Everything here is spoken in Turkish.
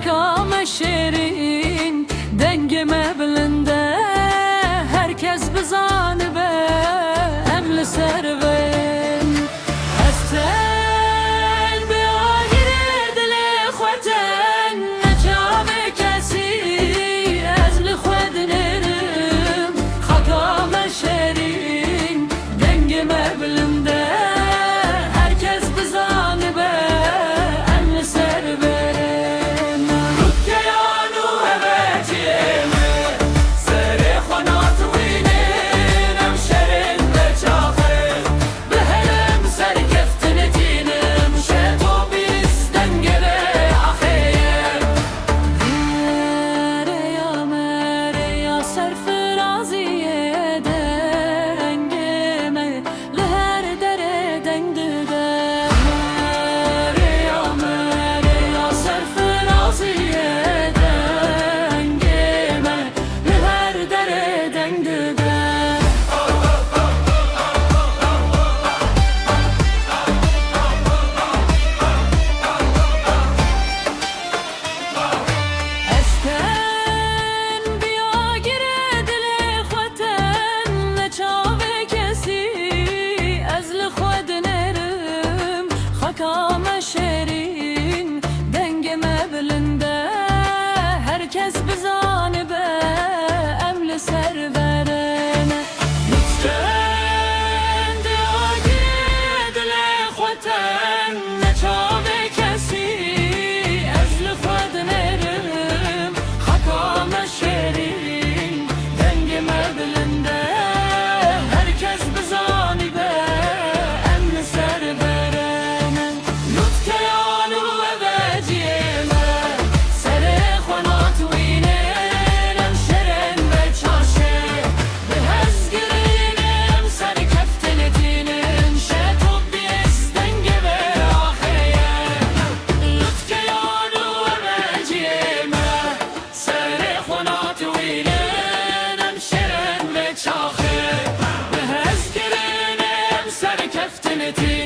Hakam şerin dengeme bilinde, herkes bizanı be emli serven. Esten bi agir dili khweten, neçave kesi ezli khwednerim. Hakam şerin dengeme bilinde, herkes bizanı be emli serven. Hakam şerin dengeme bilinde, herkes bizanı be emli serveren. Lütfen diagir dili khweten, neçave kesi ezli khwednerim. Hakam şerin dengeme bilinde, herkes bizanı be emli serveren. Infinity.